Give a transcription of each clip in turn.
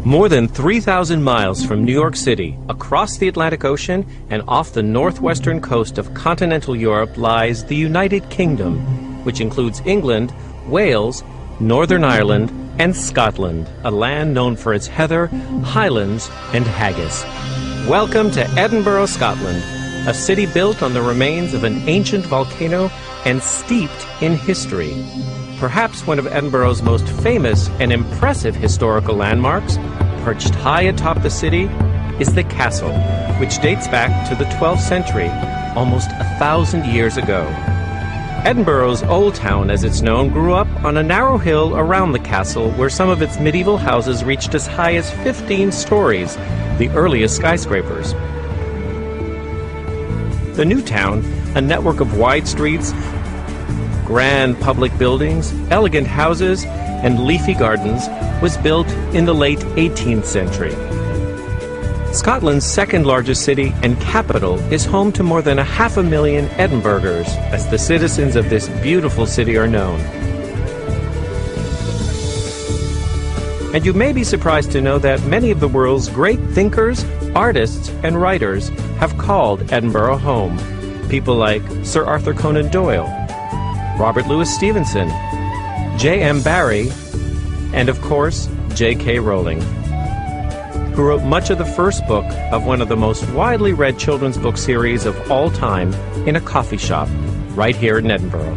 More than 3,000 miles from New York City, across the Atlantic Ocean and off the northwestern coast of continental Europe lies the United Kingdom, which includes England, Wales, Northern Ireland, and Scotland, a land known for its heather, highlands, and haggis. Welcome to Edinburgh, Scotland, a city built on the remains of an ancient volcano and steeped in history. Perhaps one of Edinburgh's most famous and impressive historical landmarks, perched high atop the city, is the castle, which dates back to the 12th century, almost 1,000 years ago. Edinburgh's Old Town, as it's known, grew up on a narrow hill around the castle where some of its medieval houses reached as high as 15 stories, the earliest skyscrapers. The new town, a network of wide streets, grand public buildings, elegant houses, and leafy gardens, was built in the late 18th century. Scotland's second largest city and capital is home to more than 500,000 Edinburghers, as the citizens of this beautiful city are known. And you may be surprised to know that many of the world's great thinkers, artists, and writers have called Edinburgh home. People like Sir Arthur Conan Doyle, Robert Louis Stevenson, J.M. Barrie, and of course, J.K. Rowling, who wrote much of the first book of one of the most widely read children's book series of all time in a coffee shop right here in Edinburgh.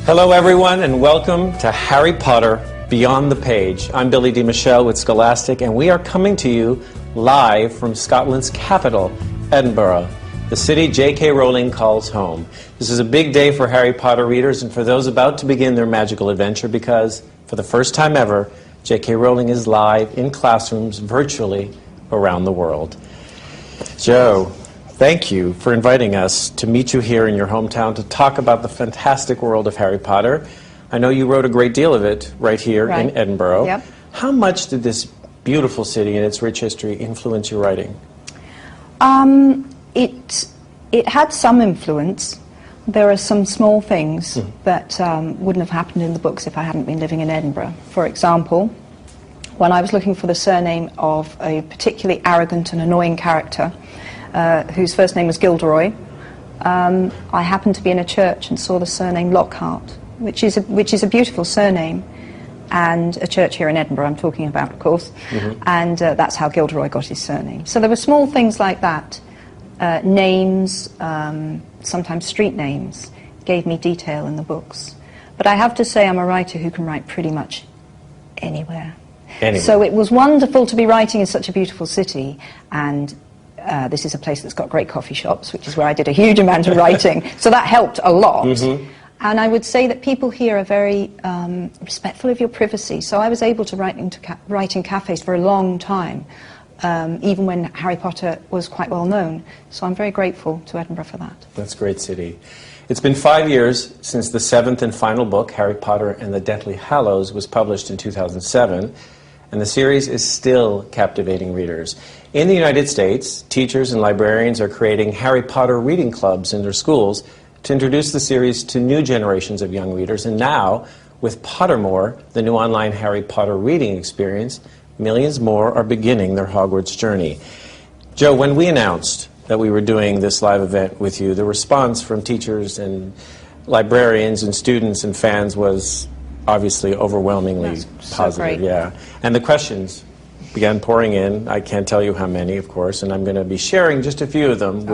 Hello everyone, and welcome to Harry Potter Beyond the Page. I'm Billy D. Michelle with Scholastic, and we are coming to you live from Scotland's capital, Edinburgh, the city J.K. Rowling calls home. This is a big day for Harry Potter readers and for those about to begin their magical adventure because, for the first time ever, J.K. Rowling is live in classrooms virtually around the world. Joe, thank you for inviting us to meet you here in your hometown to talk about the fantastic world of Harry Potter. I know you wrote a great deal of it right here in Edinburgh. Yep. How much did this beautiful city and its rich history influence your writing? It had some influence. There are some small things that wouldn't have happened in the books if I hadn't been living in Edinburgh. For example, when I was looking for the surname of a particularly arrogant and annoying character, whose first name was Gilderoy, I happened to be in a church and saw the surname Lockhart, which is a beautiful surname, and a church here in Edinburgh I'm talking about, of course, and that's how Gilderoy got his surname. So there were small things like that. Names, sometimes street names, gave me detail in the books. But I have to say I'm a writer who can write pretty much anywhere. So it was wonderful to be writing in such a beautiful city, and this is a place that's got great coffee shops, which is where I did a huge amount of writing, so that helped a lot. And I would say that people here are very respectful of your privacy, so I was able to write in cafes for a long time. Even when Harry Potter was quite well known. So I'm very grateful to Edinburgh for that. That's a great city. It's been 5 years since the 7th and final book, Harry Potter and the Deathly Hallows, was published in 2007, and the series is still captivating readers. In the United States, teachers and librarians are creating Harry Potter reading clubs in their schools to introduce the series to new generations of young readers, and now, with Pottermore, the new online Harry Potter reading experience, millions more are beginning their Hogwarts journey. Joe, when we announced that we were doing this live event with you, the response from teachers and librarians and students and fans was obviously overwhelmingly positive. Yeah, and the questions began pouring in. I can't tell you how many, of course, and I'm going to be sharing just a few of them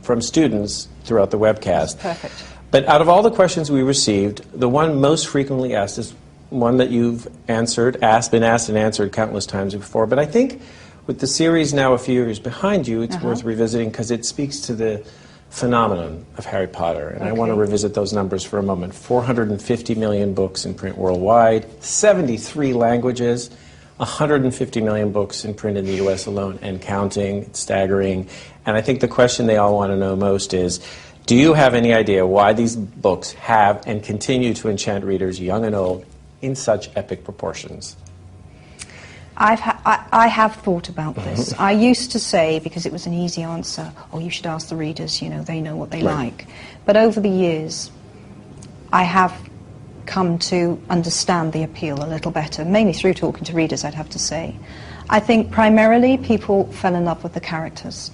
from students throughout the webcast. Perfect. But out of all the questions we received, the one most frequently asked is one that you've been asked and answered countless times before. But I think with the series now a few years behind you, it's worth revisiting because it speaks to the phenomenon of Harry Potter. And I want to revisit those numbers for a moment. 450 million books in print worldwide, 73 languages, 150 million books in print in the US alone and counting. It's staggering. And I think the question they all want to know most is, do you have any idea why these books have and continue to enchant readers, young and old, in such epic proportions? I have thought about this. I used to say, because it was an easy answer, oh, you should ask the readers, you know, they know what they like. But over the years, I have come to understand the appeal a little better, mainly through talking to readers, I'd have to say. I think primarily people fell in love with the characters.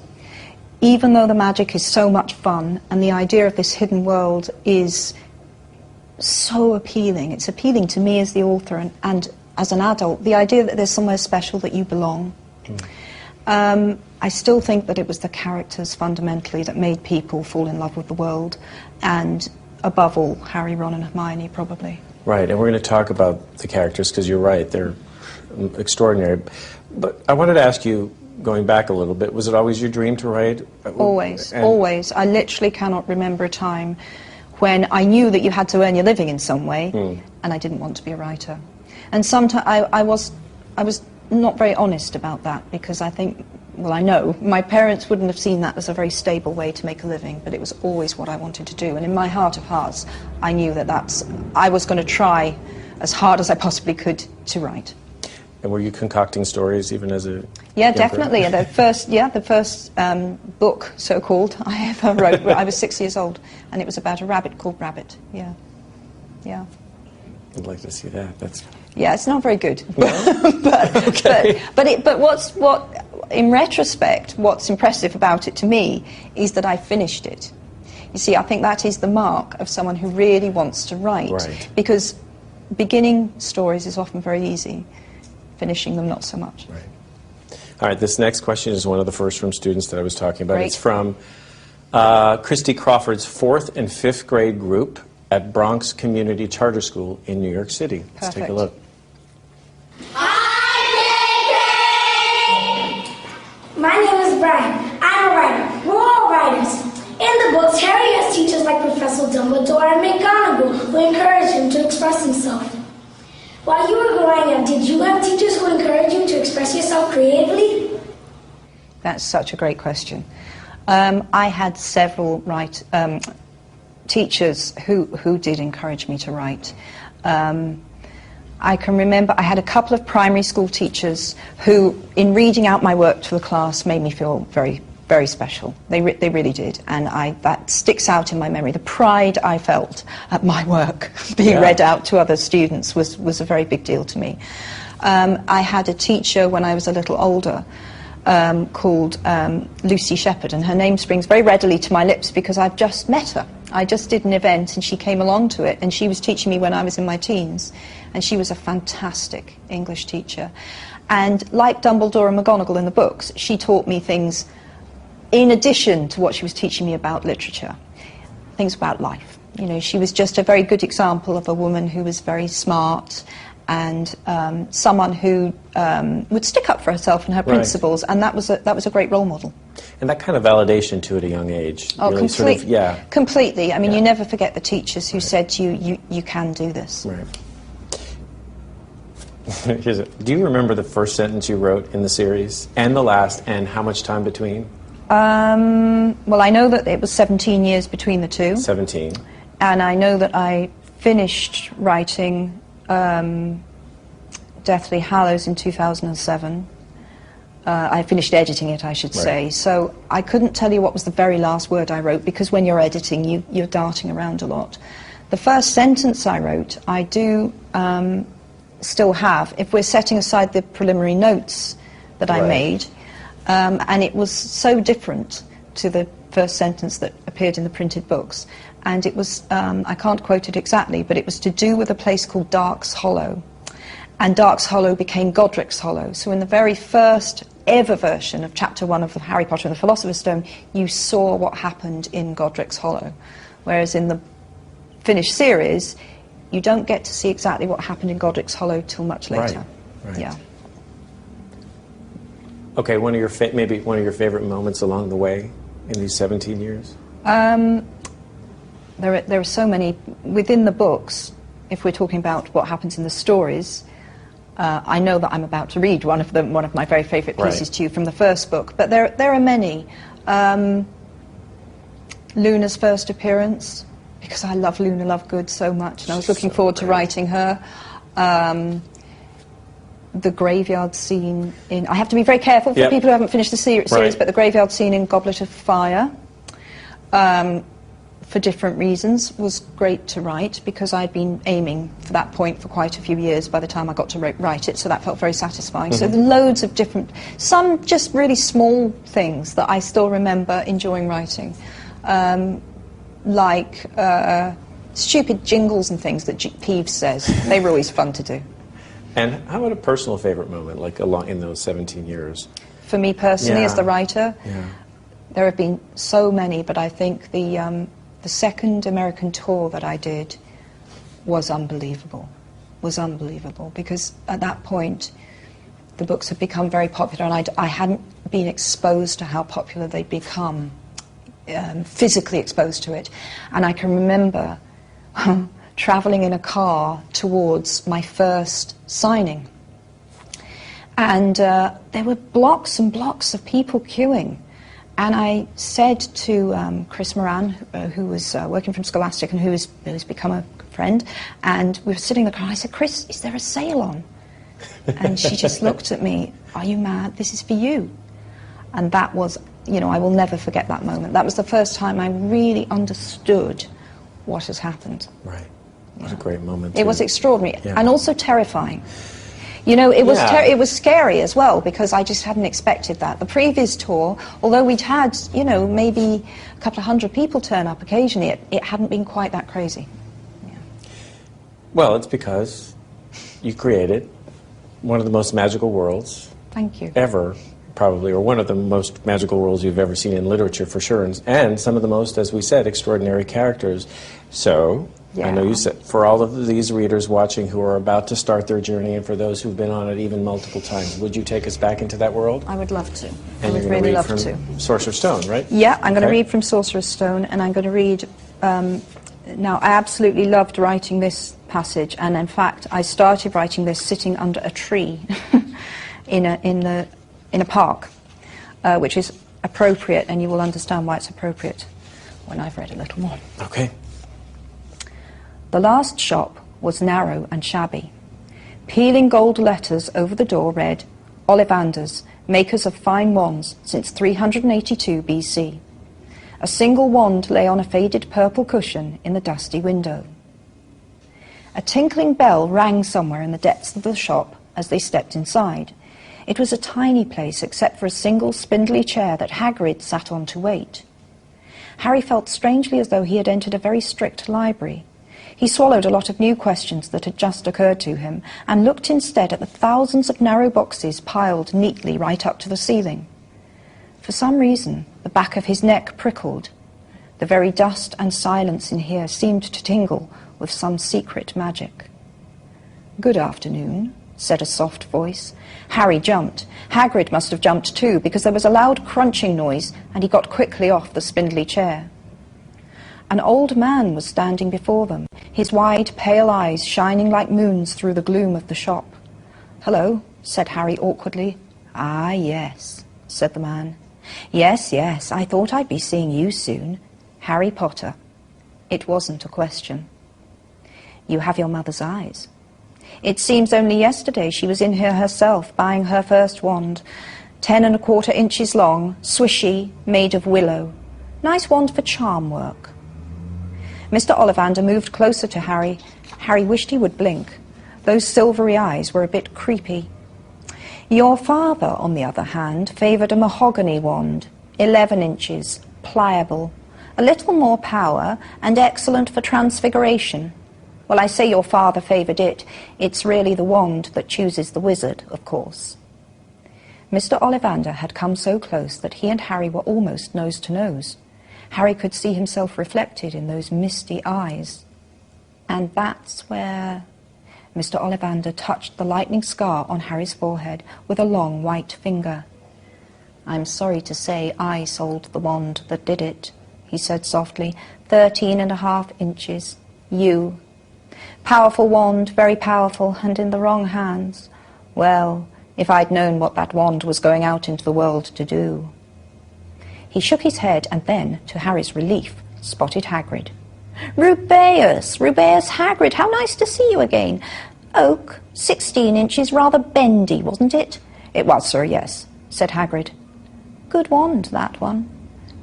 Even though the magic is so much fun, and the idea of this hidden world is so appealing, it's appealing to me as the author and as an adult, the idea that there's somewhere special that you belong. I still think that it was the characters fundamentally that made people fall in love with the world, and above all, Harry, Ron and Hermione probably. Right, and we're going to talk about the characters because you're right, they're extraordinary. But I wanted to ask you, going back a little bit, was it always your dream to write? Always, always. I literally cannot remember a time when I knew that you had to earn your living in some way, and I didn't want to be a writer. And sometimes I was not very honest about that, because I think, well, I know my parents wouldn't have seen that as a very stable way to make a living, but it was always what I wanted to do. And in my heart of hearts, I knew that I was going to try as hard as I possibly could to write. And were you concocting stories even as a Yeah, definitely. The first book, so-called, I ever wrote, I was 6 years old, and it was about a rabbit called Rabbit. Yeah, yeah. I'd like to see that. Yeah, it's not very good. Okay. But in retrospect, what's impressive about it to me is that I finished it. You see, I think that is the mark of someone who really wants to write. Right. Because beginning stories is often very easy, finishing them not so much. Right. All right, this next question is one of the first from students that I was talking about. Great. It's from Christy Crawford's 4th and 5th grade group at Bronx Community Charter School in New York City. Let's take a look. My name is Brian. I'm a writer. We're all writers. In the books, Harry has teachers like Professor Dumbledore and McGonagall who encourage him to express himself. While you were growing up, did you have teachers who encouraged you to express yourself creatively? That's such a great question. I had several teachers who did encourage me to write. I can remember I had a couple of primary school teachers who, in reading out my work to the class, made me feel very, very special. They really did, and that sticks out in my memory. The pride I felt at my work being read out to other students was a very big deal to me. I had a teacher when I was a little older called Lucy Shepherd, and her name springs very readily to my lips because I've just met her. I just did an event and she came along to it, and she was teaching me when I was in my teens, and she was a fantastic English teacher. And like Dumbledore and McGonagall in the books, she taught me things in addition to what she was teaching me about literature, things about life. You know, she was just a very good example of a woman who was very smart and someone who would stick up for herself and her principles, and that was a great role model. And that kind of validation too at a young age. Oh, really completely. I mean, you never forget the teachers who said to you, you can do this. Right. Do you remember the first sentence you wrote in the series, and the last, and how much time between? Well, I know that it was 17 years between the two. 17. And I know that I finished writing Deathly Hallows in 2007. I finished editing it, I should say. So I couldn't tell you what was the very last word I wrote, because when you're editing, you're darting around a lot. The first sentence I wrote, I do still have, if we're setting aside the preliminary notes that I made, and it was so different to the first sentence that appeared in the printed books. And it was, I can't quote it exactly, but it was to do with a place called Dark's Hollow. And Dark's Hollow became Godric's Hollow. So in the very first ever version of Chapter 1 of Harry Potter and the Philosopher's Stone, you saw what happened in Godric's Hollow. Whereas in the finished series, you don't get to see exactly what happened in Godric's Hollow till much later. Right. Yeah. Okay, maybe one of your favorite moments along the way in these 17 years? There are so many within the books. If we're talking about what happens in the stories, I know that I'm about to read one of my very favourite pieces to you from the first book. But there are many. Luna's first appearance, because I love Luna Lovegood so much, and I was looking forward to writing her. The graveyard scene in... I have to be very careful for people who haven't finished the series, but the graveyard scene in Goblet of Fire. for different reasons, was great to write because I'd been aiming for that point for quite a few years by the time I got to write it, so that felt very satisfying. So loads of different, some just really small things that I still remember enjoying writing, like stupid jingles and things that Peeves says. They were always fun to do. And how about a personal favorite moment, like along in those 17 years? For me personally, as the writer, Yeah. there have been so many, but I think the second American tour that I did was unbelievable, because at that point the books had become very popular, and I hadn't been exposed to how popular they'd become, physically exposed to it. And I can remember travelling in a car towards my first signing, and there were blocks and blocks of people queuing. And I said to Chris Moran, who was working from Scholastic and who has become a friend, and we were sitting in the car, I said, "Chris, is there a sale on?" And she just looked at me, "Are you mad? This is for you." And that was, you know, I will never forget that moment. That was the first time I really understood what has happened. Right. It was a great moment. It was extraordinary, Yeah. and also terrifying. You know, it was it was scary as well, because I just hadn't expected that. The previous tour, although we'd had, you know, maybe a couple of hundred people turn up occasionally, it hadn't been quite that crazy. Yeah. Well, it's because you created one of the most magical worlds Thank you. ever, probably, or one of the most magical worlds you've ever seen in literature, for sure, and some of the most, as we said, extraordinary characters. So, I know you said, for all of these readers watching who are about to start their journey, and for those who've been on it even multiple times, would you take us back into that world? I would love to. I And would you're really going to love read to. from Sorcerer's Stone, right? Yeah, I'm going to Okay. read from Sorcerer's Stone, and I'm going to read. Now, I absolutely loved writing this passage, and in fact, I started writing this sitting under a tree in a park, which is appropriate, and you will understand why it's appropriate when I've read a little more. Okay. The last shop was narrow and shabby. Peeling gold letters over the door read, "Ollivanders, makers of fine wands since 382 BC. A single wand lay on a faded purple cushion in the dusty window. A tinkling bell rang somewhere in the depths of the shop as they stepped inside. It was a tiny place except for a single spindly chair that Hagrid sat on to wait. Harry felt strangely as though he had entered a very strict library. He swallowed a lot of new questions that had just occurred to him and looked instead at the thousands of narrow boxes piled neatly right up to the ceiling. For some reason, the back of his neck prickled. The very dust and silence in here seemed to tingle with some secret magic. "Good afternoon," said a soft voice. Harry jumped. Hagrid must have jumped too, because there was a loud crunching noise, and he got quickly off the spindly chair. An old man was standing before them, his wide, pale eyes shining like moons through the gloom of the shop. "Hello," said Harry awkwardly. "Ah, yes," said the man. "Yes, yes, I thought I'd be seeing you soon. Harry Potter." It wasn't a question. "You have your mother's eyes. It seems only yesterday she was in here herself, buying her first wand, 10¼ inches long, swishy, made of willow. Nice wand for charm work." Mr. Ollivander moved closer to Harry. Harry wished he would blink. Those silvery eyes were a bit creepy. "Your father, on the other hand, favoured a mahogany wand, 11 inches, pliable, a little more power, and excellent for transfiguration. Well, I say your father favoured it. It's really the wand that chooses the wizard, of course." Mr. Ollivander had come so close that he and Harry were almost nose to nose. Harry could see himself reflected in those misty eyes. And that's where... Mr. Ollivander touched the lightning scar on Harry's forehead with a long white finger. "I'm sorry to say I sold the wand that did it," he said softly. 13½ inches. You. Powerful wand, very powerful, and in the wrong hands. Well, if I'd known what that wand was going out into the world to do. He shook his head and then, to Harry's relief, spotted Hagrid. "Rubeus! Rubeus Hagrid, how nice to see you again. Oak, 16 inches, rather bendy, wasn't it?" "It was, sir, yes," said Hagrid. "Good wand, that one."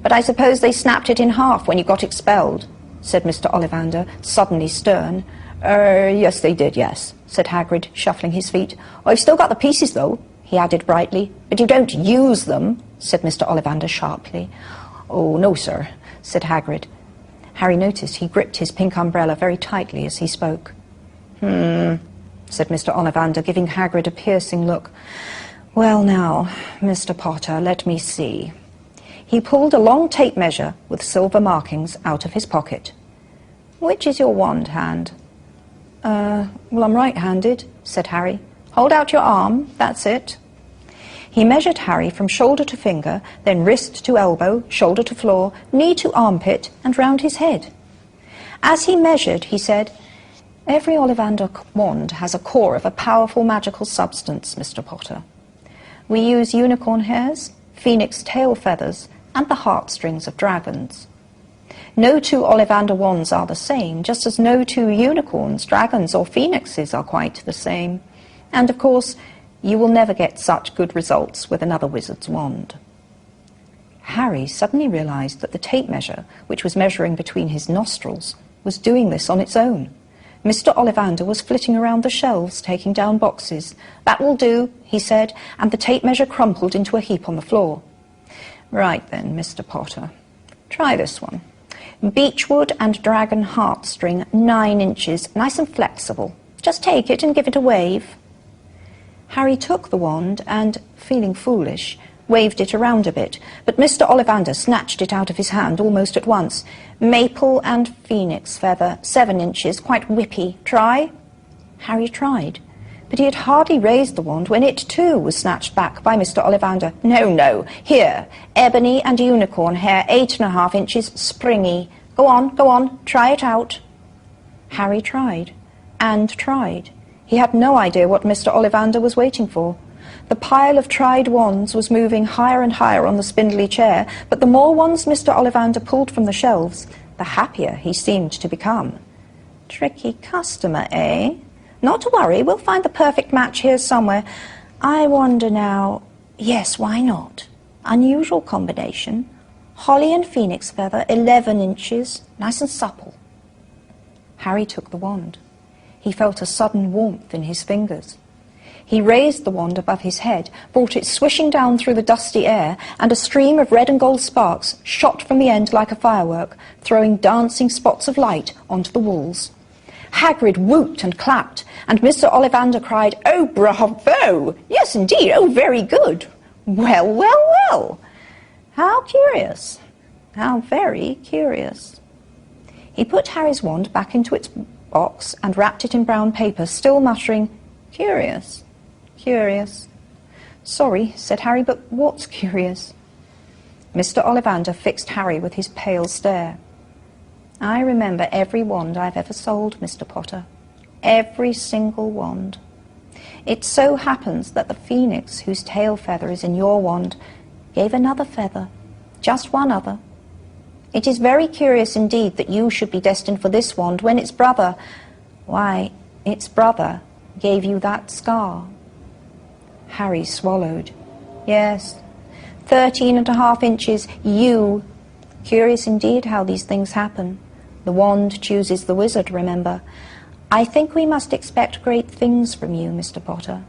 But I suppose they snapped it in half when you got expelled, said Mr. Ollivander, suddenly stern. Yes, they did, yes, said Hagrid, shuffling his feet. I've still got the pieces, though, he added brightly. But you don't use them, said Mr. Ollivander sharply. Oh, no, sir, said Hagrid. Harry noticed he gripped his pink umbrella very tightly as he spoke. Said Mr. Ollivander, giving Hagrid a piercing look. Well now, Mr. Potter, let me see. He pulled a long tape measure with silver markings out of his pocket. Which is your wand hand? Well, I'm right-handed, said Harry. Hold out your arm, that's it. He measured Harry from shoulder to finger, then wrist to elbow, shoulder to floor, knee to armpit, and round his head. As he measured, he said, Every Ollivander wand has a core of a powerful magical substance, Mr. Potter. We use unicorn hairs, phoenix tail feathers, and the heartstrings of dragons. No two Ollivander wands are the same, just as no two unicorns, dragons, or phoenixes are quite the same. And, of course, you will never get such good results with another wizard's wand. Harry suddenly realized that the tape measure, which was measuring between his nostrils, was doing this on its own. Mr. Ollivander was flitting around the shelves, taking down boxes. That will do, he said, and the tape measure crumpled into a heap on the floor. Right then, Mr. Potter. Try this one. Beechwood and dragon heartstring, 9 inches, nice and flexible. Just take it and give it a wave. Harry took the wand and, feeling foolish, waved it around a bit, but Mr. Ollivander snatched it out of his hand almost at once. Maple and phoenix feather, 7 inches, quite whippy. Try? Harry tried, but he had hardly raised the wand when it too was snatched back by Mr. Ollivander. No, no, here, ebony and unicorn hair, 8.5 inches, springy. Go on, try it out. Harry tried, and tried. He had no idea what Mr. Ollivander was waiting for. The pile of tried wands was moving higher and higher on the spindly chair, but the more wands Mr. Ollivander pulled from the shelves, the happier he seemed to become. Tricky customer, eh? Not to worry, we'll find the perfect match here somewhere. I wonder now... Yes, why not? Unusual combination. Holly and phoenix feather, 11 inches, nice and supple. Harry took the wand. He felt a sudden warmth in his fingers. He raised the wand above his head, brought it swishing down through the dusty air, and a stream of red and gold sparks shot from the end like a firework, throwing dancing spots of light onto the walls. Hagrid whooped and clapped, and Mr. Ollivander cried, "Oh, bravo! Yes, indeed, oh, very good! Well, well, well! How curious! How very curious!" He put Harry's wand back into its box and wrapped it in brown paper, still muttering, "Curious, curious." "Sorry," said Harry, "but what's curious?" Mr. Ollivander fixed Harry with his pale stare. "I remember every wand I've ever sold, Mr. Potter. Every single wand. It so happens that the phoenix whose tail feather is in your wand gave another feather, just one other. It is very curious indeed that you should be destined for this wand when its brother, why, its brother gave you that scar." Harry swallowed. "Yes, 13.5 inches, you. Curious indeed how these things happen. The wand chooses the wizard, remember. I think we must expect great things from you, Mr. Potter.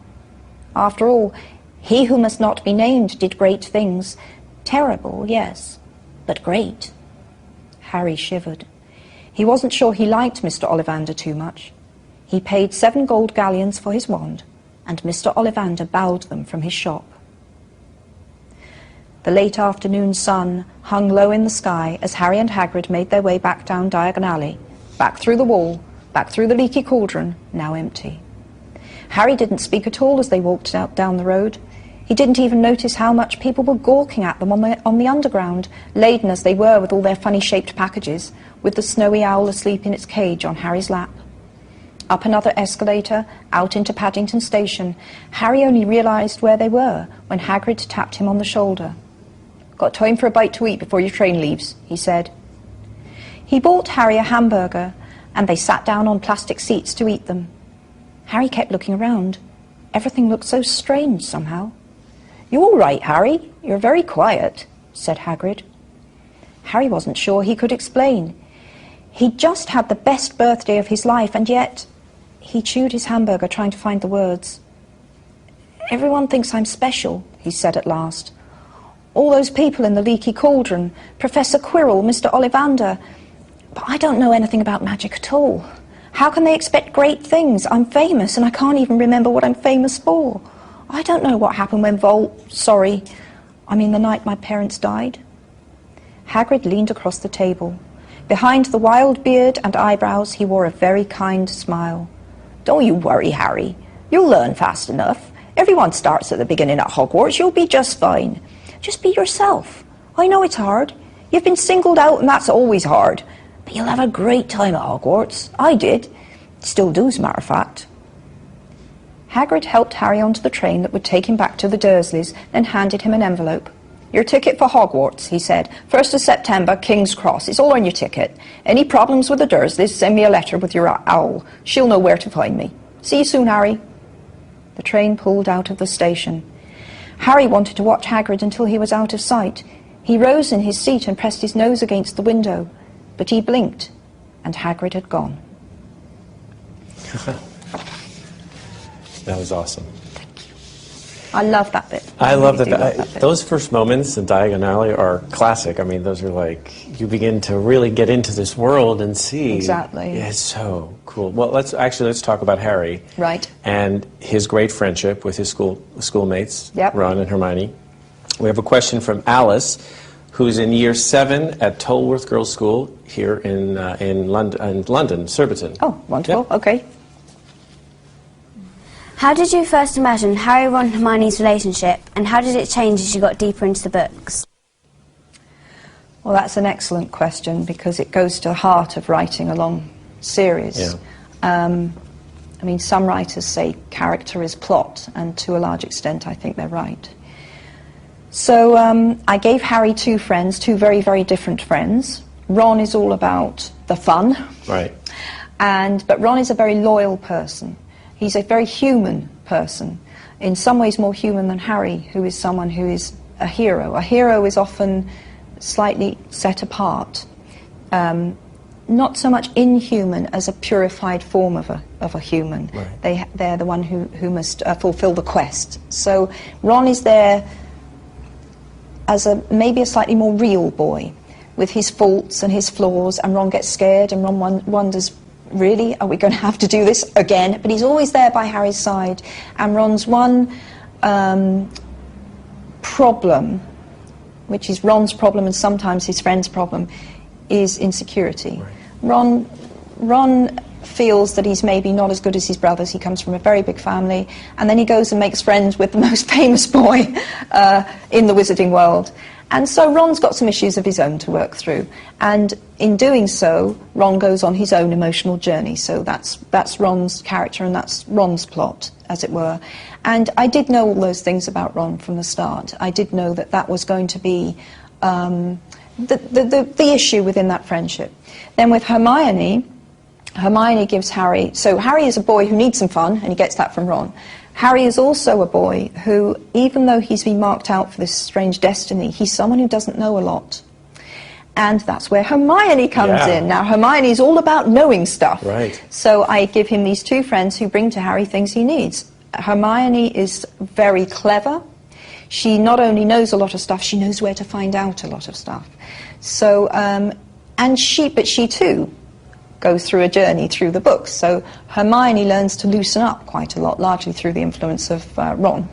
After all, he who must not be named did great things. Terrible, yes, but great." Harry shivered. He wasn't sure he liked Mr. Ollivander too much. He paid 7 gold galleons for his wand, and Mr. Ollivander bowed them from his shop. The late afternoon sun hung low in the sky as Harry and Hagrid made their way back down Diagon Alley, back through the wall, back through the leaky cauldron, now empty. Harry didn't speak at all as they walked out down the road. He didn't even notice how much people were gawking at them on the underground, laden as they were with all their funny-shaped packages, with the snowy owl asleep in its cage on Harry's lap. Up another escalator, out into Paddington Station, Harry only realized where they were when Hagrid tapped him on the shoulder. "Got time for a bite to eat before your train leaves," he said. He bought Harry a hamburger, and they sat down on plastic seats to eat them. Harry kept looking around. Everything looked so strange somehow. "You all right, Harry? You're very quiet," said Hagrid. Harry wasn't sure he could explain. He'd just had the best birthday of his life, and yet he chewed his hamburger trying to find the words. "Everyone thinks I'm special," he said at last. "All those people in the leaky cauldron, Professor Quirrell, Mr. Ollivander, but I don't know anything about magic at all. How can they expect great things? I'm famous, and I can't even remember what I'm famous for. I don't know what happened when the night my parents died." Hagrid leaned across the table. Behind the wild beard and eyebrows, he wore a very kind smile. "Don't you worry, Harry. You'll learn fast enough. Everyone starts at the beginning at Hogwarts. You'll be just fine. Just be yourself. I know it's hard. You've been singled out, and that's always hard. But you'll have a great time at Hogwarts. I did. Still do, as a matter of fact." Hagrid helped Harry onto the train that would take him back to the Dursleys, then handed him an envelope. "Your ticket for Hogwarts," he said. "1st of September, King's Cross. It's all on your ticket. Any problems with the Dursleys, send me a letter with your owl. She'll know where to find me. See you soon, Harry." The train pulled out of the station. Harry wanted to watch Hagrid until he was out of sight. He rose in his seat and pressed his nose against the window, but he blinked, and Hagrid had gone. That was awesome. I love that bit. I love really that. love that bit. Those first moments in Diagon Alley are classic. I mean, those are like, you begin to really get into this world and see. Exactly. Yeah, it's so cool. Well, let's talk about Harry. Right. And his great friendship with his schoolmates, Yep. Ron and Hermione. We have a question from Alice, who's in year 7 at Tolworth Girls' School here in London, Surbiton. Oh, wonderful. Yep. Okay. How did you first imagine Harry, Ron and Hermione's relationship, and how did it change as you got deeper into the books? Well, that's an excellent question, because it goes to the heart of writing a long series. Yeah. Some writers say character is plot, and to a large extent I think they're right. So I gave Harry two friends, two very, very different friends. Ron is all about the fun. Right. But Ron is a very loyal person. He's a very human person, in some ways more human than Harry, who is someone who is a hero. A hero is often slightly set apart, not so much inhuman as a purified form of a human. Right. They're the one who must fulfill the quest. So Ron is there as maybe a slightly more real boy, with his faults and his flaws, and Ron gets scared, and Ron wonders, really, are we going to have to do this again? But he's always there by Harry's side, and Ron's one problem, which is Ron's problem and sometimes his friend's problem, is insecurity. Right. Ron feels that he's maybe not as good as his brothers. He comes from a very big family, and then he goes and makes friends with the most famous boy in the wizarding world. And so Ron's got some issues of his own to work through, and in doing so, Ron goes on his own emotional journey. So that's Ron's character, and that's Ron's plot, as it were. And I did know all those things about Ron from the start. I did know that was going to be the issue within that friendship. Then with Hermione gives Harry... So Harry is a boy who needs some fun, and he gets that from Ron. Harry is also a boy who, even though he's been marked out for this strange destiny, he's someone who doesn't know a lot. And that's where Hermione comes in. Now, Hermione is all about knowing stuff. Right. So I give him these two friends who bring to Harry things he needs. Hermione is very clever. She not only knows a lot of stuff, she knows where to find out a lot of stuff. So, but she too goes through a journey through the books. So Hermione learns to loosen up quite a lot, largely through the influence of Ron.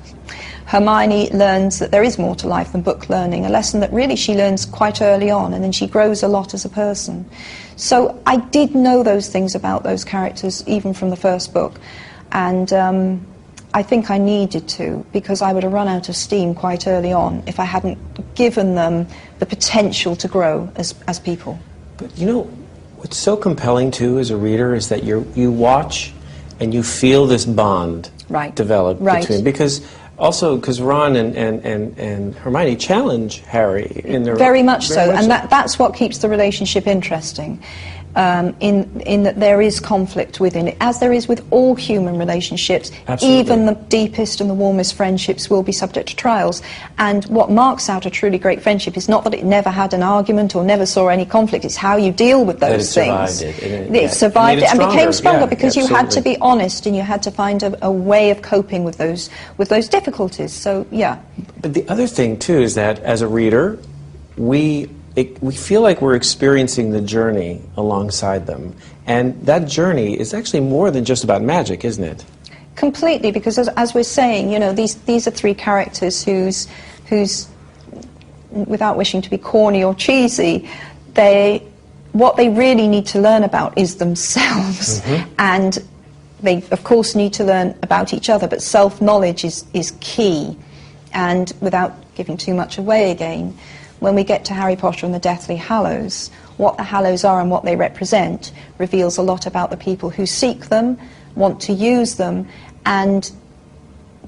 Hermione learns that there is more to life than book learning, a lesson that really she learns quite early on, and then she grows a lot as a person. So I did know those things about those characters, even from the first book, and I think I needed to, because I would have run out of steam quite early on if I hadn't given them the potential to grow as people. But you know, what's so compelling, too, as a reader, is that you watch and you feel this bond develop between... Because Ron and Hermione challenge Harry in their... Very much so, and that's what keeps the relationship interesting. in that there is conflict within it, as there is with all human relationships. Absolutely. Even the deepest and the warmest friendships will be subject to trials. And what marks out a truly great friendship is not that it never had an argument or never saw any conflict, it's how you deal with those things. It survived it and became stronger, because you had to be honest and you had to find a way of coping with those difficulties. So, yeah. But the other thing, too, is that as a reader, we feel like we're experiencing the journey alongside them. And that journey is actually more than just about magic, isn't it? Completely, because as we're saying, you know, these are three characters whose, without wishing to be corny or cheesy, what they really need to learn about is themselves. Mm-hmm. And they, of course, need to learn about each other, but self-knowledge is key. And without giving too much away again, when we get to Harry Potter and the Deathly Hallows, what the Hallows are and what they represent reveals a lot about the people who seek them, want to use them, and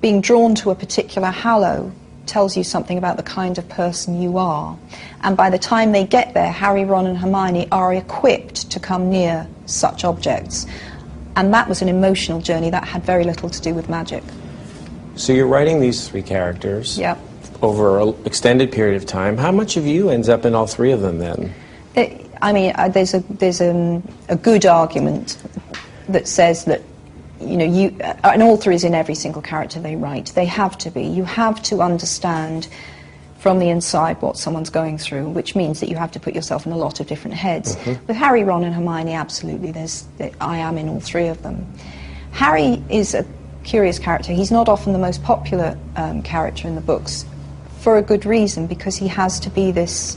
being drawn to a particular Hallow tells you something about the kind of person you are. And by the time they get there, Harry, Ron and Hermione are equipped to come near such objects. And that was an emotional journey that had very little to do with magic. So you're writing these three characters. Yep. Over an extended period of time. How much of you ends up in all three of them then? I mean, there's a good argument that says that, you know, an author is in every single character they write. They have to be. You have to understand from the inside what someone's going through, which means that you have to put yourself in a lot of different heads. Mm-hmm. With Harry, Ron and Hermione, absolutely, I am in all three of them. Harry is a curious character. He's not often the most popular character in the books, for a good reason, because he has to be this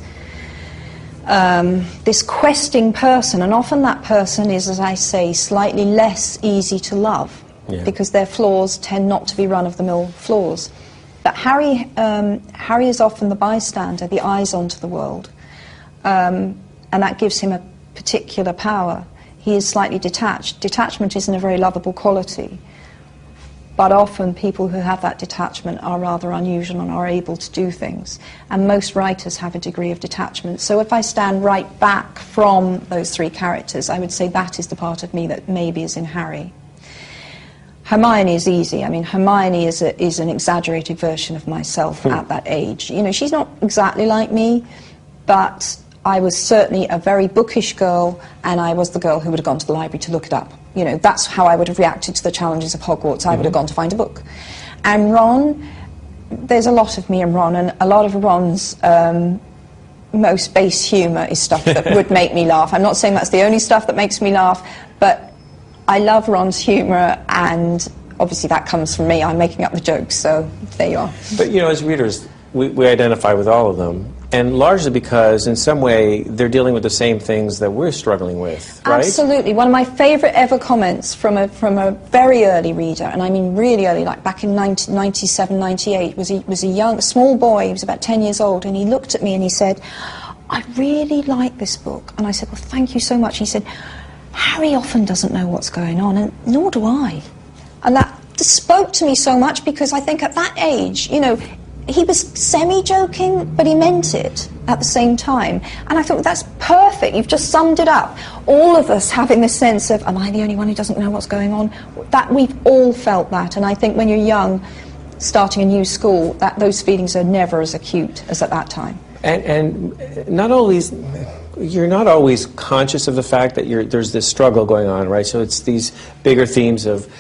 questing person, and often that person is, as I say, slightly less easy to love, because their flaws tend not to be run-of-the-mill flaws. But Harry is often the bystander, the eyes onto the world, and that gives him a particular power. He is slightly detached. Detachment isn't a very lovable quality. But often people who have that detachment are rather unusual and are able to do things. And most writers have a degree of detachment. So if I stand right back from those three characters, I would say that is the part of me that maybe is in Harry. Hermione is easy. I mean, Hermione is an exaggerated version of myself at that age. You know, she's not exactly like me, but I was certainly a very bookish girl, and I was the girl who would have gone to the library to look it up. You know, that's how I would have reacted to the challenges of Hogwarts. I would have gone to find a book. And Ron, there's a lot of me in Ron, and a lot of Ron's most base humour is stuff that would make me laugh. I'm not saying that's the only stuff that makes me laugh, but I love Ron's humour, and obviously that comes from me. I'm making up the jokes, so there you are. But, you know, as readers, we identify with all of them, and largely because, in some way, they're dealing with the same things that we're struggling with, right? Absolutely. One of my favourite ever comments from a very early reader, and I mean really early, like back in 1997, 98, was a young, small boy. He was about 10 years old, and he looked at me and he said, "I really like this book." And I said, "Well, thank you so much." He said, "Harry often doesn't know what's going on, and nor do I." And that spoke to me so much, because I think at that age, you know, he was semi-joking, but he meant it at the same time. And I thought, that's perfect, you've just summed it up. All of us having this sense of, am I the only one who doesn't know what's going on? That we've all felt that, and I think when you're young, starting a new school, those feelings are never as acute as at that time. And not always, you're not always conscious of the fact that there's this struggle going on, right? So it's these bigger themes of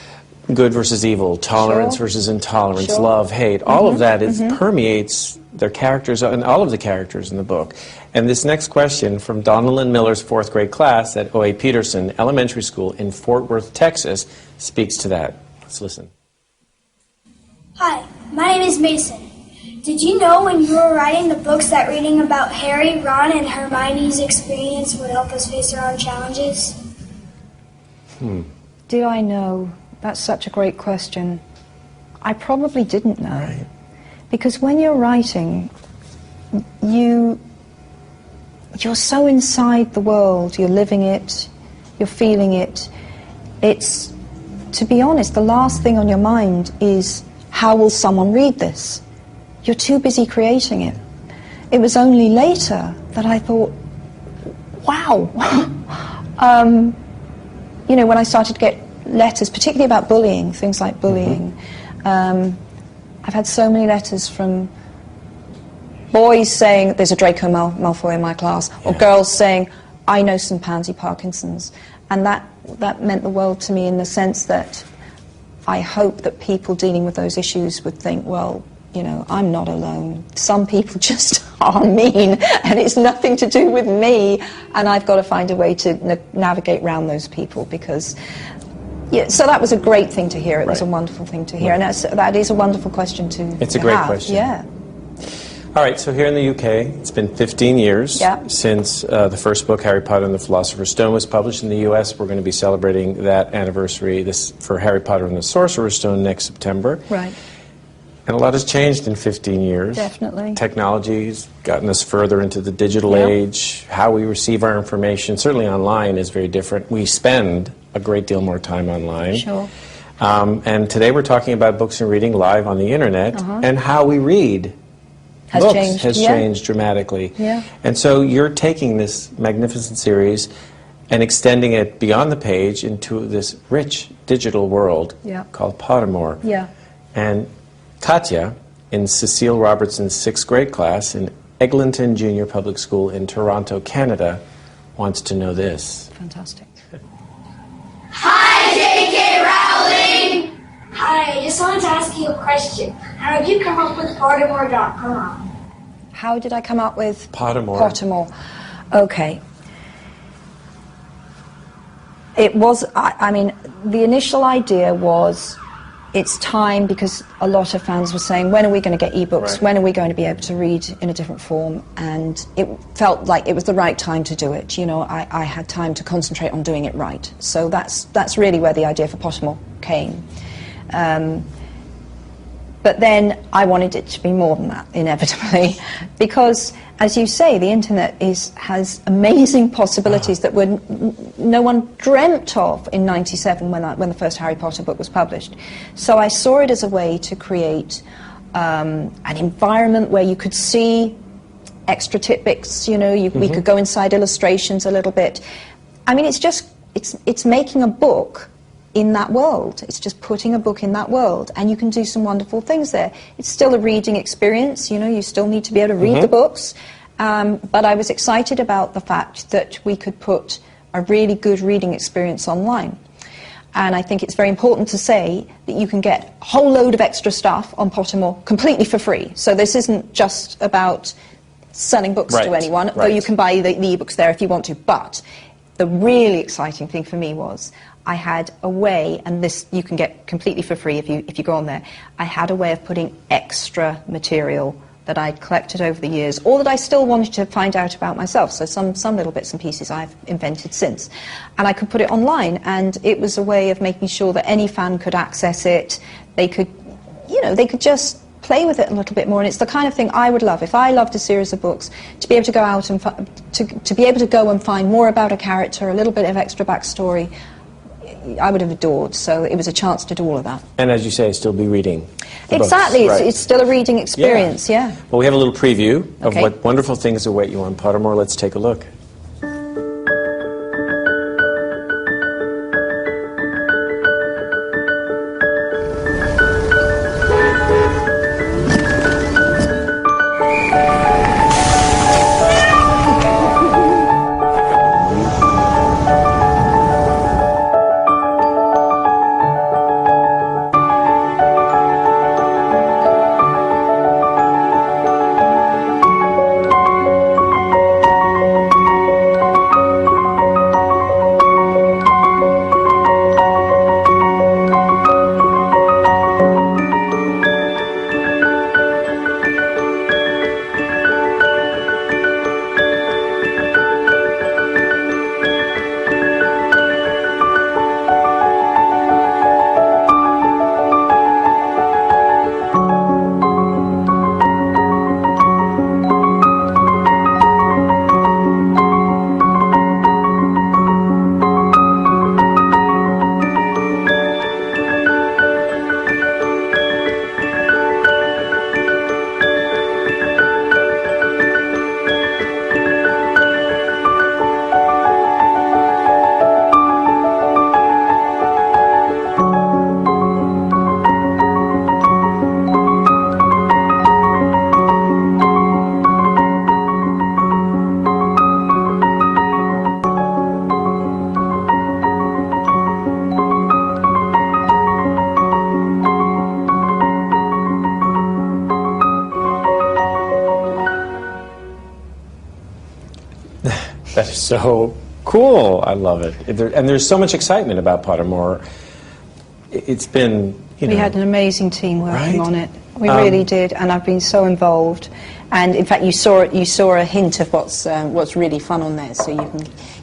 good versus evil, tolerance versus intolerance, love, hate. All of that permeates their characters and all of the characters in the book. And this next question from Donalyn Miller's 4th grade class at O.A. Peterson Elementary School in Fort Worth, Texas, speaks to that. Let's listen. Hi, my name is Mason. Did you know when you were writing the books that reading about Harry, Ron, and Hermione's experience would help us face our own challenges? Did I know? That's such a great question. I probably didn't know. Right. Because when you're writing, you're so inside the world, you're living it, you're feeling it. It's, to be honest, the last thing on your mind is, how will someone read this? You're too busy creating it. It was only later that I thought, wow, You know, when I started to get letters, particularly about bullying, things like bullying, I've had so many letters from boys saying there's a Draco Malfoy in my class, or girls saying I know some Pansy Parkinsons, and that meant the world to me in the sense that I hope that people dealing with those issues would think, well, you know, I'm not alone. Some people just are mean, and it's nothing to do with me, and I've got to find a way to navigate around those people, because... Yeah, so that was a great thing to hear. It was a wonderful thing to hear, and that is a wonderful question to have. It's a great question. Yeah. All right, so here in the UK, it's been 15 years since the first book, Harry Potter and the Philosopher's Stone, was published. In the US. We're going to be celebrating that anniversary for Harry Potter and the Sorcerer's Stone next September. Right. And a lot has changed in 15 years. Definitely. Technology's gotten us further into the digital age. How we receive our information, certainly online, is very different. We spend a great deal more time online. Sure. And today we're talking about books and reading live on the internet, and how we read books has changed dramatically. Yeah. And so you're taking this magnificent series and extending it beyond the page into this rich digital world called Pottermore. Yeah. And Katya, in Cecile Robertson's 6th grade class in Eglinton Junior Public School in Toronto, Canada, wants to know this. Fantastic. Hi, J.K. Rowling! Hi, I just wanted to ask you a question. How did you come up with Pottermore.com? How did I come up with Pottermore? Pottermore. Okay. It was, I mean, the initial idea was, it's time, because a lot of fans were saying, when are we going to get ebooks? When are we going to be able to read in a different form? And it felt like it was the right time to do it. You know, I had time to concentrate on doing it right. So that's really where the idea for Pottermore came. But then I wanted it to be more than that, inevitably, because, as you say, the internet has amazing possibilities that no one dreamt of in '97 when the first Harry Potter book was published. So I saw it as a way to create an environment where you could see extra tidbits. You know, we could go inside illustrations a little bit. I mean, it's making a book in that world. It's just putting a book in that world, and you can do some wonderful things there. It's still a reading experience, you know, you still need to be able to read the books, but I was excited about the fact that we could put a really good reading experience online. And I think it's very important to say that you can get a whole load of extra stuff on Pottermore completely for free. So this isn't just about selling books to anyone, though you can buy the ebooks there if you want to. But the really exciting thing for me was I had a way, and this you can get completely for free if you go on there, I had a way of putting extra material that I'd collected over the years, or that I still wanted to find out about myself. So some little bits and pieces I've invented since. And I could put it online, and it was a way of making sure that any fan could access it. They could, you know, they could just play with it a little bit more, and it's the kind of thing I would love. If I loved a series of books, to be able to go out and to be able to go and find more about a character, a little bit of extra backstory, I would have adored. So it was a chance to do all of that. And as you say, still be reading. Exactly, it's still a reading experience, yeah. Well, we have a little preview of what wonderful things await you on Pottermore. Let's take a look. That is so cool. I love it. And there's so much excitement about Pottermore. It's been, you know... We had an amazing team working Right? on it. We really did, and I've been so involved. And in fact, you saw a hint of what's really fun on there. So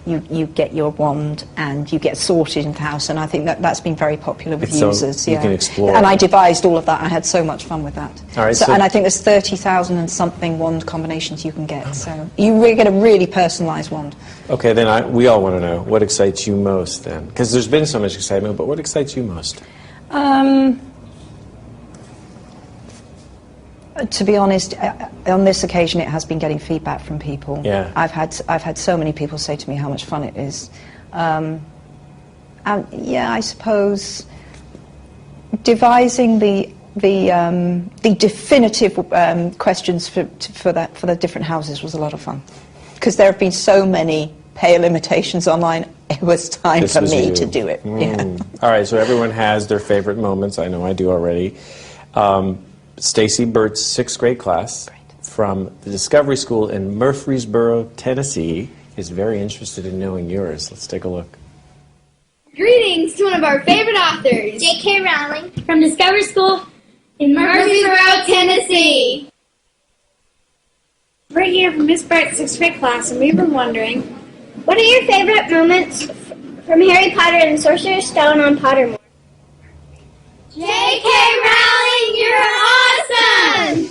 you get your wand and you get sorted in the house, and I think that's been very popular with users. You can explore. And I devised all of that. I had so much fun with that. All right, and I think there's 30,000 and something wand combinations you can get. So you really get a really personalised wand. Okay, then we all want to know what excites you most then, because there's been so much excitement. But what excites you most? To be honest, on this occasion, it has been getting feedback from people. Yeah. I've had so many people say to me how much fun it is, and yeah, I suppose devising the definitive questions for the different houses was a lot of fun, because there have been so many pale imitations online. It was time for me to do it. Yeah. All right, so everyone has their favorite moments. I know I do already. Stacy Burt's 6th grade class from the Discovery School in Murfreesboro, Tennessee, is very interested in knowing yours. Let's take a look. Greetings to one of our favorite authors, J.K. Rowling. from Discovery School in Murfreesboro, Tennessee. We're here from Miss Bart's 6th grade class, and we were wondering, What are your favorite moments from Harry Potter and the Sorcerer's Stone on Pottermore? J.K. Rowling, you're awesome!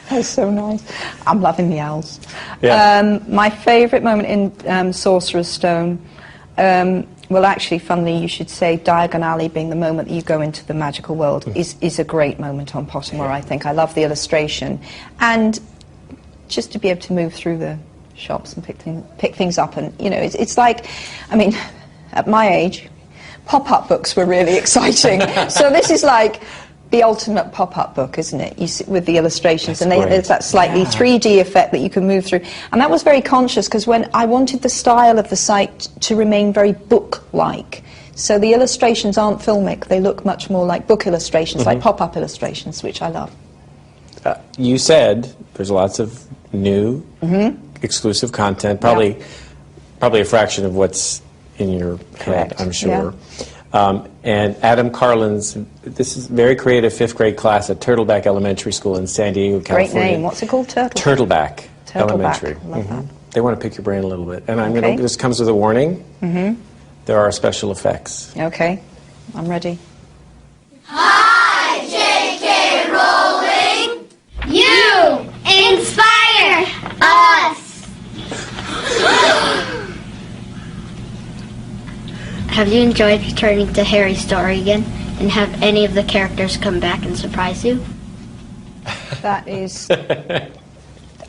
That's so nice. I'm loving the owls. Yeah. My favourite moment in Sorcerer's Stone, well, actually, funnily, you should say Diagon Alley being the moment that you go into the magical world is a great moment on Pottermore, I think. I love the illustration. And just to be able to move through the shops and pick things up, and, you know, it's like, I mean, at my age, pop-up books were really exciting. So this is like the ultimate pop-up book, isn't it? You see, with the illustrations, and there's that slightly 3D effect that you can move through. And that was very conscious, because when I wanted the style of the site to remain very book-like. So the illustrations aren't filmic, they look much more like book illustrations, like pop-up illustrations, which I love. You said there's lots of new, exclusive content, probably a fraction of what's in your head, I'm sure. Yeah. And Adam Carlin's, this is very creative 5th grade class at Turtleback Elementary School in San Diego, California. Great name. What's it called? Turtleback Elementary. Love that. They want to pick your brain a little bit. And I'm going to, this comes with a warning. There are special effects. Okay, I'm ready. Hi, J.K. Rowling! You inspire us! Have you enjoyed returning to Harry's story again? And have any of the characters come back and surprise you? That is...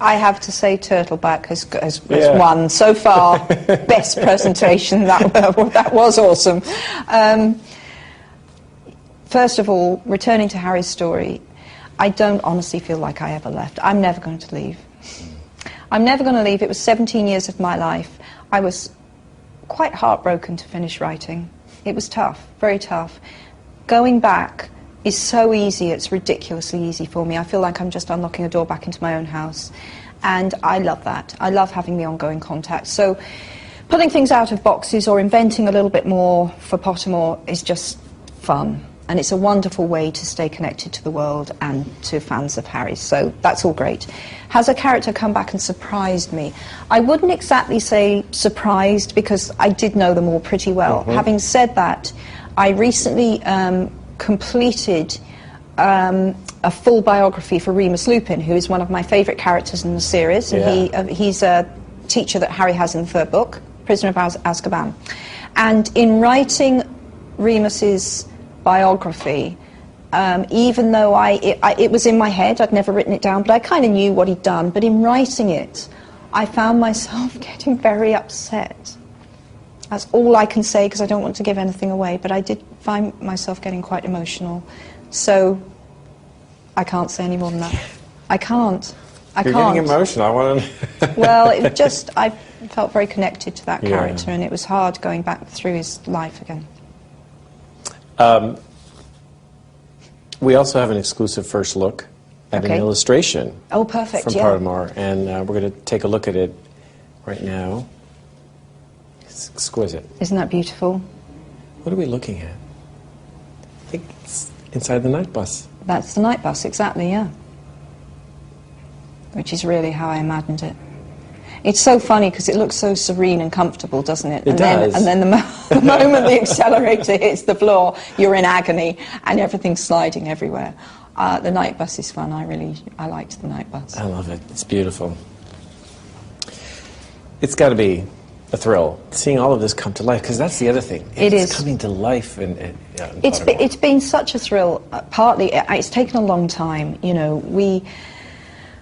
I have to say Turtleback has won so far. Best presentation. That was awesome. First of all, returning to Harry's story, I don't honestly feel like I ever left. I'm never going to leave. I'm never going to leave. It was 17 years of my life. I was quite heartbroken to finish writing. It was tough, very tough. Going back is so easy, it's ridiculously easy for me. I feel like I'm just unlocking a door back into my own house. And I love that. I love having the ongoing contact. So pulling things out of boxes or inventing a little bit more for Pottermore is just fun. And it's a wonderful way to stay connected to the world and to fans of Harry. So that's all great. Has a character come back and surprised me? I wouldn't exactly say surprised, because I did know them all pretty well. Having said that, I recently completed a full biography for Remus Lupin, who is one of my favourite characters in the series. And he's a teacher that Harry has in the 3rd book, Prisoner of Azkaban. And in writing Remus's biography, even though it was in my head, I'd never written it down, but I kind of knew what he'd done. But in writing it, I found myself getting very upset. That's all I can say, because I don't want to give anything away, but I did find myself getting quite emotional. So I can't say any more than that. I can't. You're getting emotional. I want to... Well, it just, I felt very connected to that character, and it was hard going back through his life again. We also have an exclusive first look at an illustration. Oh, perfect, from Pottermore, and we're going to take a look at it right now. It's exquisite. Isn't that beautiful? What are we looking at? I think it's inside the night bus. That's the night bus, exactly, yeah. Which is really how I imagined it. It's so funny because it looks so serene and comfortable, doesn't it? It does. And then the moment the accelerator hits the floor, you're in agony and everything's sliding everywhere. The night bus is fun. I liked the night bus. I love it. It's beautiful. It's got to be a thrill seeing all of this come to life, because that's the other thing. It's coming to life. It's been such a thrill. Partly, it's taken a long time. You know,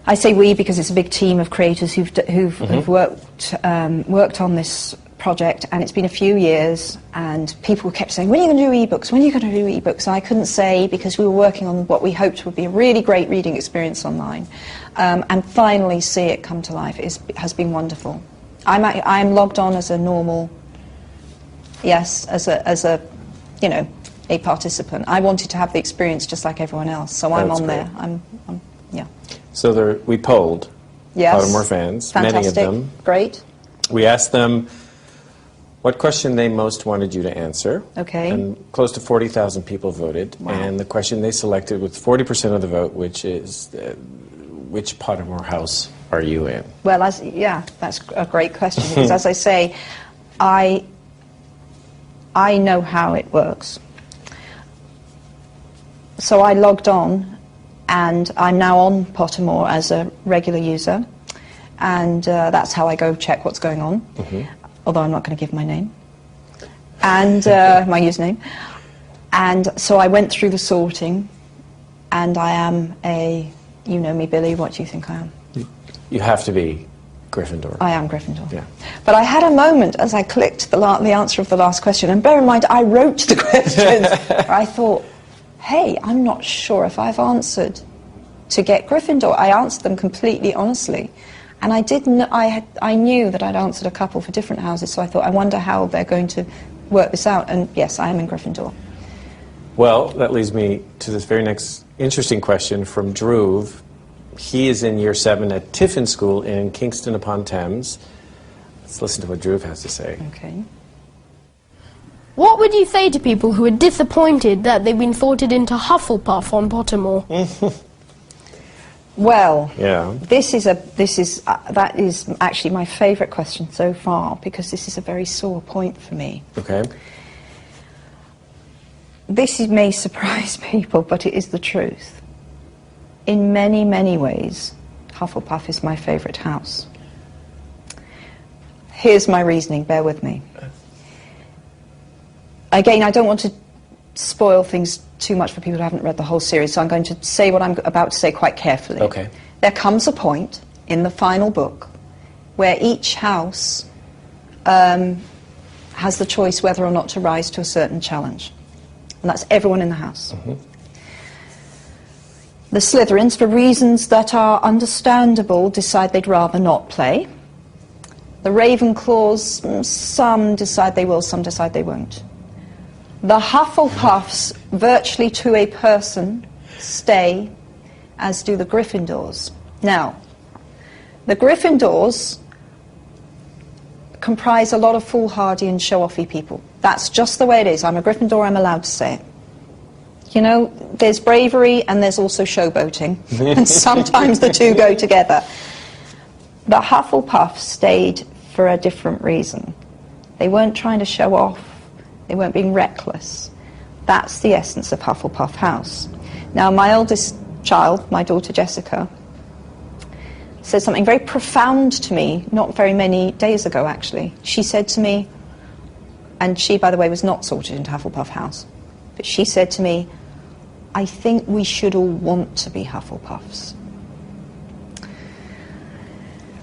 I say we because it's a big team of creators who've worked on this project, and it's been a few years, and people kept saying, when are you going to do ebooks? When are you going to do ebooks? And I couldn't say, because we were working on what we hoped would be a really great reading experience online, and finally see it come to life has been wonderful. I'm logged on as a normal, as a you know, a participant. I wanted to have the experience just like everyone else, so I'm on there. Yeah. So we polled Pottermore fans, Fantastic. many of them. Great. We asked them what question they most wanted you to answer. Okay. And close to 40,000 people voted. Wow. And the question they selected with 40% of the vote, which is, which Pottermore house are you in? Well, that's a great question, because as I say, I know how it works. So I logged on, and I'm now on Pottermore as a regular user, and that's how I go check what's going on, although I'm not going to give my name, and my username. And so I went through the sorting, and I am you know me, Billy, what do you think I am? You have to be Gryffindor. I am Gryffindor. Yeah. But I had a moment as I clicked the answer of the last question, and bear in mind, I wrote the questions, where I thought, hey, I'm not sure if I've answered to get Gryffindor. I answered them completely honestly. And I knew that I'd answered a couple for different houses, so I thought, I wonder how they're going to work this out. And yes, I am in Gryffindor. Well, that leads me to this very next interesting question from Drew. He is in Year 7 at Tiffin School in Kingston upon Thames. Let's listen to what Drew has to say. Okay. What would you say to people who are disappointed that they've been sorted into Hufflepuff on Pottermore? Well, yeah. That is actually my favourite question so far, because this is a very sore point for me. Okay. This may surprise people, but it is the truth. In many, many ways, Hufflepuff is my favourite house. Here's my reasoning, bear with me. Again, I don't want to spoil things too much for people who haven't read the whole series, so I'm going to say what I'm about to say quite carefully. Okay. There comes a point in the final book where each house has the choice whether or not to rise to a certain challenge. And that's everyone in the house. The Slytherins, for reasons that are understandable, decide they'd rather not play. The Ravenclaws, some decide they will, some decide they won't. The Hufflepuffs, virtually to a person, stay, as do the Gryffindors. Now, the Gryffindors comprise a lot of foolhardy and show-offy people. That's just the way it is. I'm a Gryffindor, I'm allowed to say it. You know, there's bravery and there's also showboating, and sometimes the two go together. The Hufflepuffs stayed for a different reason. They weren't trying to show off. They weren't being reckless. That's the essence of Hufflepuff House. Now, my eldest child, my daughter Jessica, said something very profound to me, not very many days ago, actually. She said to me, and she, by the way, was not sorted into Hufflepuff House, but she said to me, I think we should all want to be Hufflepuffs.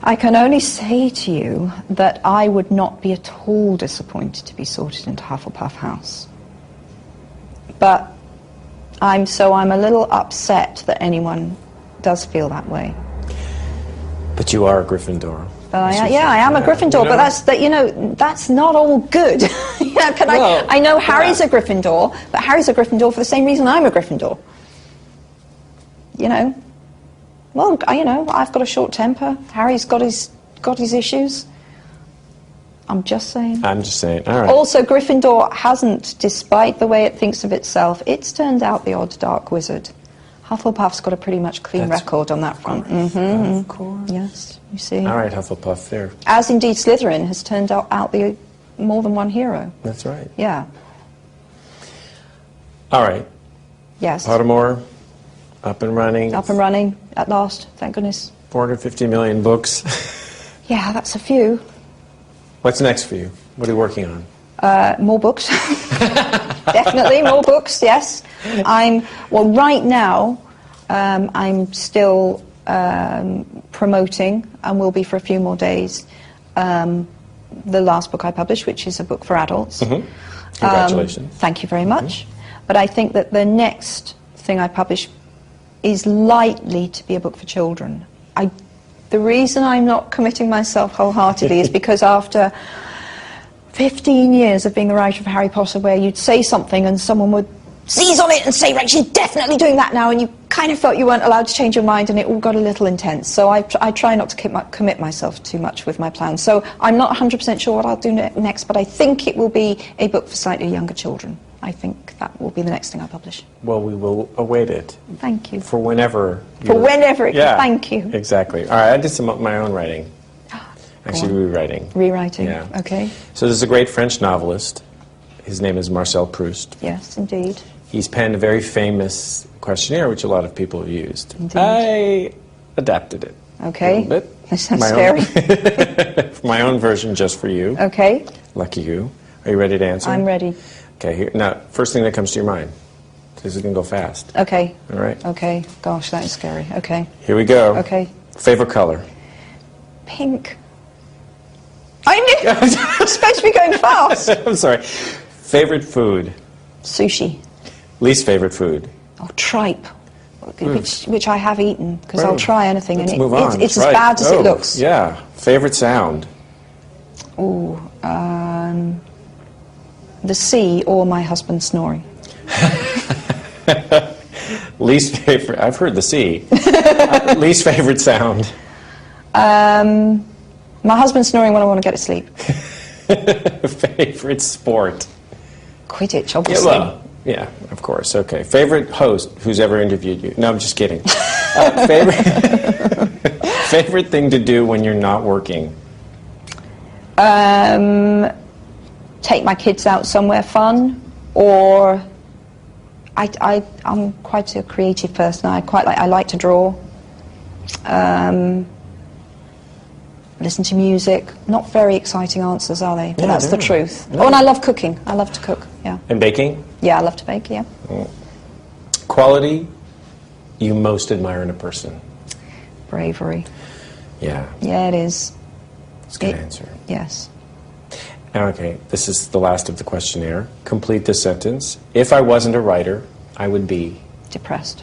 I can only say to you that I would not be at all disappointed to be sorted into Hufflepuff House. But I'm a little upset that anyone does feel that way. But you are a Gryffindor. But I am a Gryffindor, you know, but that's not all good. I know Harry's a Gryffindor, but Harry's a Gryffindor for the same reason I'm a Gryffindor. You know, well, you know, I've got a short temper. Harry's got his issues. I'm just saying. I'm just saying. All right. Also, Gryffindor hasn't, despite the way it thinks of itself, it's turned out the odd dark wizard. Hufflepuff's got a pretty much clean record on that front. Of course. Yes, you see. All right, Hufflepuff there. As indeed Slytherin has turned out the more than one hero. That's right. Yeah. All right. Yes. Pottermore, up and running. Up and running, at last, thank goodness. 450 million books. Yeah, that's a few. What's next for you? What are you working on? More books. Definitely, more books, yes. Well, right now, I'm still promoting, and will be for a few more days, the last book I published, which is a book for adults. Mm-hmm. Congratulations. Thank you very much. But I think that the next thing I publish is likely to be a book for children. The reason I'm not committing myself wholeheartedly is because after 15 years of being a writer of Harry Potter, where you'd say something and someone would seize on it and say, right, she's definitely doing that now, and you kind of felt you weren't allowed to change your mind, and it all got a little intense. So I try not to commit myself too much with my plans. So I'm not 100% sure what I'll do next, but I think it will be a book for slightly younger children. I think that will be the next thing I publish. Well, we will await it. Thank you. For whenever. For whenever it comes. Thank you. Exactly. All right, I did some of my own writing. Actually, rewriting. Rewriting, Yeah. okay. So there's a great French novelist. His name is Marcel Proust. Yes, indeed. He's penned a very famous questionnaire, which a lot of people have used. Indeed. I adapted it. Okay. A little bit. That sounds scary. My own version just for you. Okay. Lucky you. Are you ready to answer? I'm ready. Okay, here, now, first thing that comes to your mind. This is going to go fast. Okay. All right. Okay. Gosh, that is scary. Okay. Here we go. Okay. Favorite color? Pink. I knew I'm supposed to be going fast. I'm sorry. Favorite food? Sushi. Least favorite food? Oh, tripe. Which I have eaten, because I'll try anything. Let's and move on. It's as bad as it looks. Yeah. Favorite sound? Ooh, the sea or my husband snoring. Least favorite, I've heard the sea. Least favorite sound? My husband snoring when I want to get to sleep. Favorite sport? Quidditch, obviously. Yeah, well, yeah, of course. Okay. Favorite host who's ever interviewed you? No, I'm just kidding. Favorite thing to do when you're not working? Take my kids out somewhere fun, or I'm quite a creative person. I like to draw. Listen to music. Not very exciting answers, are they? But Yeah, that's the they're truth. not. Oh, and I love cooking. I love to cook, yeah. And baking? Yeah, I love to bake, yeah. Quality you most admire in a person? Bravery. Yeah. Yeah, it is. That's a good answer. Yes. Okay, this is the last of the questionnaire. Complete the sentence. If I wasn't a writer, I would be... Depressed.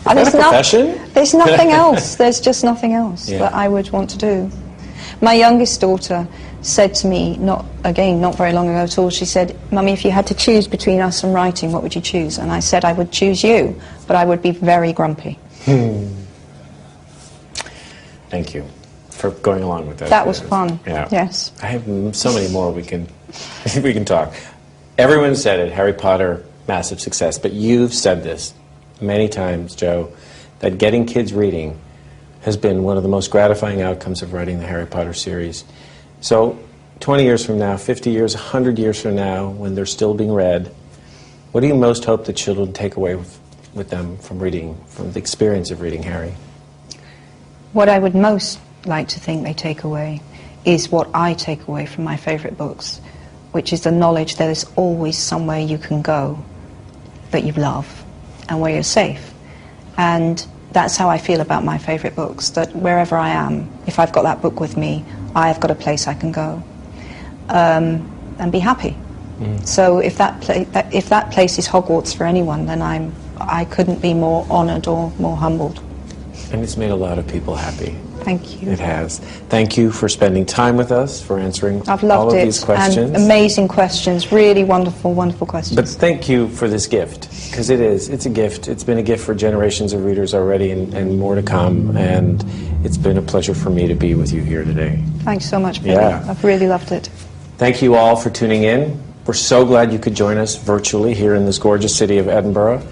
And Is that a profession? There's nothing else. There's just nothing else Yeah. that I would want to do. My youngest daughter said to me, not very long ago at all, she said, Mummy, if you had to choose between us and writing, what would you choose? And I said, I would choose you, but I would be very grumpy. Thank you for going along with that. That was fun. Yeah. Yes. I have so many more we can talk. Everyone said it, Harry Potter, massive success, but you've said this many times, Joe, that getting kids reading has been one of the most gratifying outcomes of writing the Harry Potter series. So 20 years from now, 50 years, 100 years from now, when they're still being read, what do you most hope that children take away with them from reading, from the experience of reading Harry? What I would most like to think they take away is what I take away from my favourite books, which is the knowledge that there's always somewhere you can go that you love and where you're safe. And that's how I feel about my favourite books, that wherever I am, if I've got that book with me, I have got a place I can go and be happy. So if that place is Hogwarts for anyone, then I couldn't be more honoured or more humbled. And it's made a lot of people happy. Thank you. It has. Thank you for spending time with us, for answering I've loved all of it, these questions. and amazing questions, really wonderful, wonderful questions. But thank you for this gift, because it's a gift. It's been a gift for generations of readers already, and more to come, and it's been a pleasure for me to be with you here today. Thanks so much, Billy. Yeah. I've really loved it. Thank you all for tuning in. We're so glad you could join us virtually here in this gorgeous city of Edinburgh.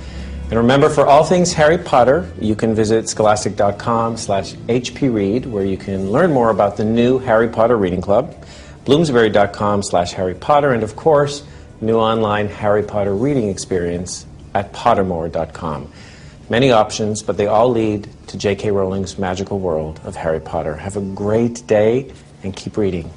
And remember, for all things Harry Potter, you can visit scholastic.com/hpread, where you can learn more about the new Harry Potter Reading Club, bloomsbury.com/Harry Potter, and of course, new online Harry Potter reading experience at pottermore.com. Many options, but they all lead to J.K. Rowling's magical world of Harry Potter. Have a great day and keep reading.